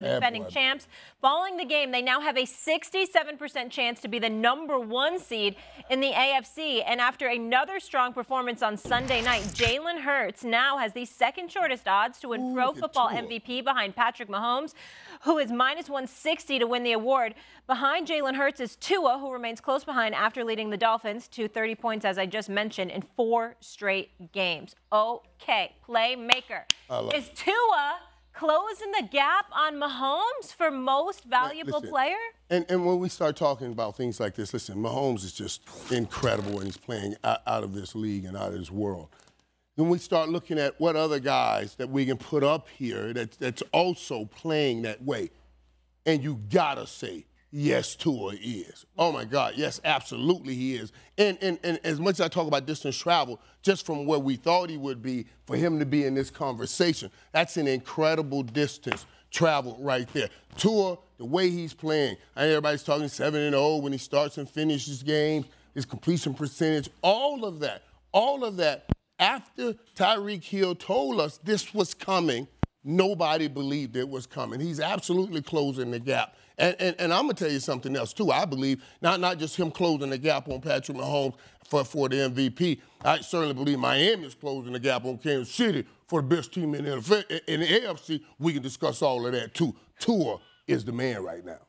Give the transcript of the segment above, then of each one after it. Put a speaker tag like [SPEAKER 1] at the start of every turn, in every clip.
[SPEAKER 1] defending champs. Following the game, they now have a 67% chance to be the #1 seed in the AFC. And after another strong performance on Sunday night, Jalen Hurts now has the second shortest odds to win Pro Football MVP behind Patrick Mahomes, who is -160 to win the award. Behind Jalen Hurts is Tua, who remains close behind after leading the Dolphins to 30 points, as I just mentioned, in 4 straight games. Okay, playmaker. Is Tua closing the gap on Mahomes for most valuable player?
[SPEAKER 2] And when we start talking about things like this, listen, Mahomes is just incredible, and he's playing out of this league and out of this world. Then we start looking at what other guys that we can put up here that's also playing that way. And you gotta say, yes, Tua is. Oh, my God, yes, absolutely he is. And as much as I talk about distance travel, just from where we thought he would be, for him to be in this conversation, that's an incredible distance travel right there. Tua, the way he's playing, I know everybody's talking 7-0 when he starts and finishes games, his completion percentage, all of that, after Tyreek Hill told us this was coming, nobody believed it was coming. He's absolutely closing the gap. And I'm going to tell you something else, too. I believe not just him closing the gap on Patrick Mahomes for the MVP. I certainly believe Miami is closing the gap on Kansas City for the best team in the NFL. In the AFC, we can discuss all of that, too. Tua is the man right now.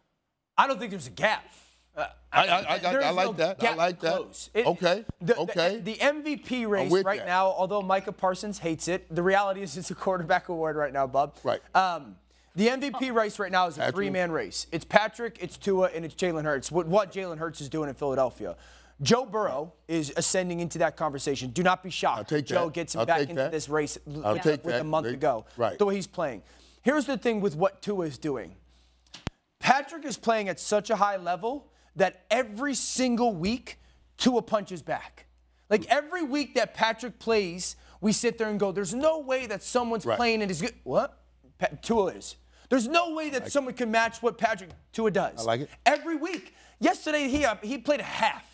[SPEAKER 3] I don't think there's a gap.
[SPEAKER 2] I like that. I like that. Okay.
[SPEAKER 3] The MVP race right now, although Micah Parsons hates it, the reality is it's a quarterback award right now, Bub.
[SPEAKER 2] Right.
[SPEAKER 3] The MVP race right now is a three-man race. It's Patrick, it's Tua, and it's Jalen Hurts. What Jalen Hurts is doing in Philadelphia. Joe Burrow is ascending into that conversation. Do not be shocked. Joe gets him back into this race with a month ago.
[SPEAKER 2] Right.
[SPEAKER 3] The way he's playing. Here's the thing with what Tua is doing. Patrick is playing at such a high level that every single week, Tua punches back. Like every week that Patrick plays, we sit there and go, there's no way that someone's playing and is good. What? Tua is. There's no way that someone can match what Tua does.
[SPEAKER 2] I like it.
[SPEAKER 3] Every week. Yesterday, he played a half.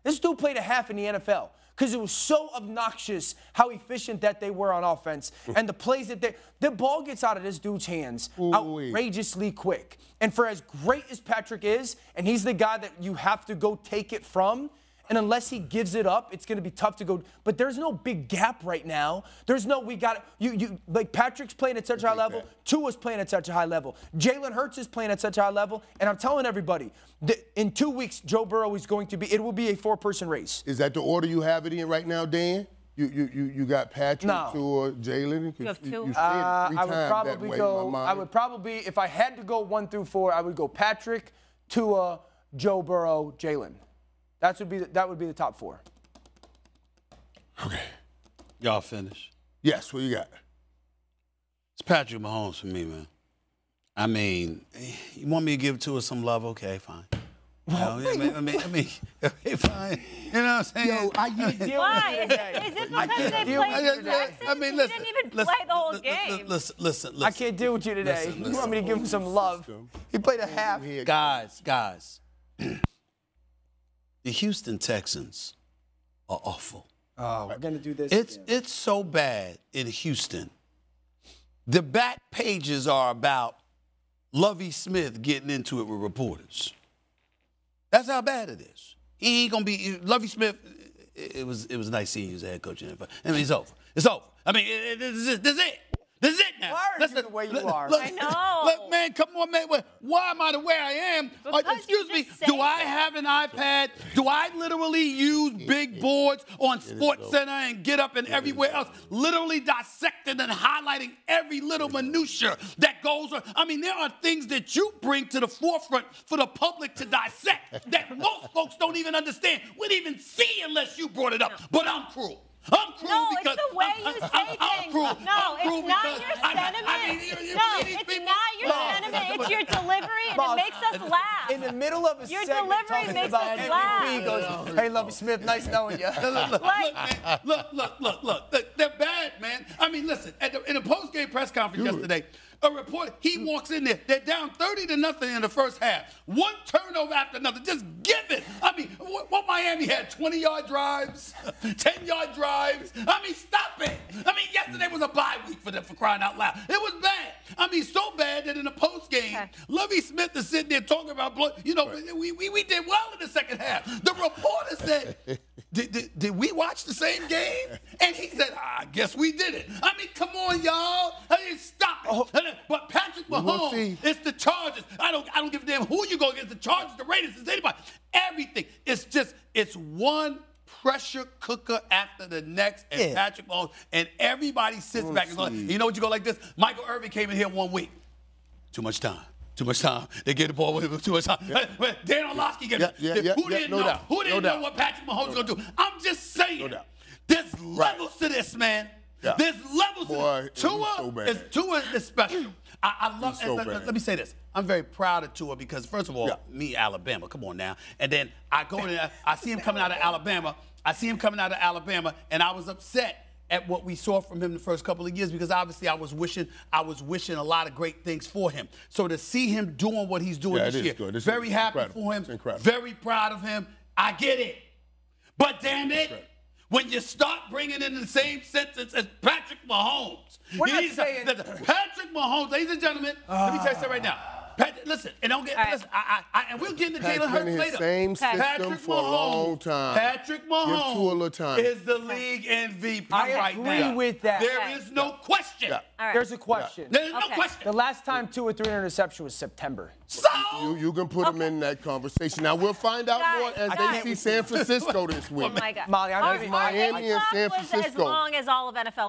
[SPEAKER 3] This dude played a half in the NFL because it was so obnoxious how efficient that they were on offense. And the plays that the ball gets out of this dude's hands outrageously quick. And for as great as Patrick is, and he's the guy that you have to go take it from, and unless he gives it up, it's going to be tough to go. But there's no big gap right now. There's no, like Patrick's playing at such a high level. Tua's playing at such a high level. Jalen Hurts is playing at such a high level. And I'm telling everybody, in 2 weeks, Joe Burrow is going to be, it will be a 4-person race.
[SPEAKER 2] Is that the order you have it in right now, Dan? You got Patrick, Tua, Jalen?
[SPEAKER 1] You have two.
[SPEAKER 3] I would probably, if I had to go 1 through 4, I would go Patrick, Tua, Joe Burrow, Jalen. That would be the top 4.
[SPEAKER 2] Okay.
[SPEAKER 4] Y'all finish?
[SPEAKER 2] Yes, what you got?
[SPEAKER 4] It's Patrick Mahomes for me, man. I mean, you want me to give Tua some love? Okay, fine. I mean, fine. You know what I'm saying?
[SPEAKER 3] Yo, I can't deal
[SPEAKER 1] Why? Is it because they played Texans?
[SPEAKER 4] I mean, listen.
[SPEAKER 1] He didn't even play the whole game.
[SPEAKER 4] Listen.
[SPEAKER 3] I can't deal with you today. You want me to give him some love? He played a half.
[SPEAKER 4] Guys. The Houston Texans are awful.
[SPEAKER 3] Oh, we're going to do this
[SPEAKER 4] It's so bad in Houston. The back pages are about Lovie Smith getting into it with reporters. That's how bad it is. He ain't going to be – Lovie Smith, it was nice seeing you as a head coach in the NFL. I mean, it's over. It's over. I mean, this is it. This is it now.
[SPEAKER 3] Why are you the way you are?
[SPEAKER 1] I know.
[SPEAKER 4] Look, man, come on, man. Why am I the way I am? Excuse me. Do I have an iPad? Do I literally use big boards on SportsCenter and Get Up and everywhere else, literally dissecting and highlighting every little minutia that goes on? I mean, there are things that you bring to the forefront for the public to dissect that most folks don't even understand, wouldn't even see unless you brought it up. But I'm cruel. I'm cruel because
[SPEAKER 1] it's the way you say things. No, it's not your sentiment. It's not your sentiment. It's your delivery, and it makes us laugh.
[SPEAKER 3] In the middle of a
[SPEAKER 1] your
[SPEAKER 3] segment
[SPEAKER 1] delivery makes
[SPEAKER 3] about
[SPEAKER 1] us laugh.
[SPEAKER 3] MVP, he goes, "Hey, Lovie Smith, nice knowing you."
[SPEAKER 4] Look, they're bad, man. I mean, listen, in a post-game press conference yesterday, A reporter, he walks in there. They're down 30-0 in the first half. One turnover after another. Just give it. I mean, what Miami had, 20-yard drives, 10-yard drives. I mean, stop it. I mean, yesterday was a bye week for them, for crying out loud. It was bad. I mean, so bad that in the postgame, Lovie Smith is sitting there talking about, we did well in the second half. The reporter said, did we watch the same game? And he said, I guess we did it. I mean, come on, y'all. I mean, stop it. But Patrick Mahomes, it's the Chargers. I don't give a damn who you go against, the Chargers, the Raiders, it's anybody. Everything. It's one pressure cooker after the next, and Patrick Mahomes, and everybody sits back and goes, you know what, you go like this? Michael Irvin came in here 1 week. Too much time. Too much time. They get the ball with too much time. Dan Orlovsky get it. Who didn't know what Patrick Mahomes was going to do? I'm just saying. There's levels to this, man. There's levels to this. Tua is special. I love it. Let me say this. I'm very proud of Tua because, first of all, me, Alabama. Come on now. And then I go there. I see him coming out of Alabama. And I was upset at what we saw from him the first couple of years because obviously I was wishing a lot of great things for him. So to see him doing what he's doing this year, very happy for him, very proud of him. I get it. But damn it, when you start bringing in the same sentence as Patrick Mahomes, Patrick Mahomes, ladies and gentlemen, let me tell you something right now. Listen, and don't get listen. And we'll get into Jalen Hurts later.
[SPEAKER 2] Same system for a long time.
[SPEAKER 4] Patrick Mahomes is the league MVP right now.
[SPEAKER 3] I agree with that.
[SPEAKER 4] There is no question.
[SPEAKER 3] There's a question.
[SPEAKER 4] There's no question.
[SPEAKER 3] The last time 2 or 3 interception was September.
[SPEAKER 4] So
[SPEAKER 2] you can put him in that conversation. Now we'll find out more as they see San Francisco this week.
[SPEAKER 1] Oh my God.
[SPEAKER 3] Molly,
[SPEAKER 2] Miami and San Francisco.
[SPEAKER 1] As long as all of NFL.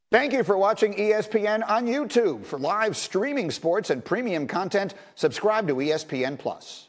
[SPEAKER 5] Thank you for watching ESPN on YouTube. For live streaming sports and premium content, subscribe to ESPN+.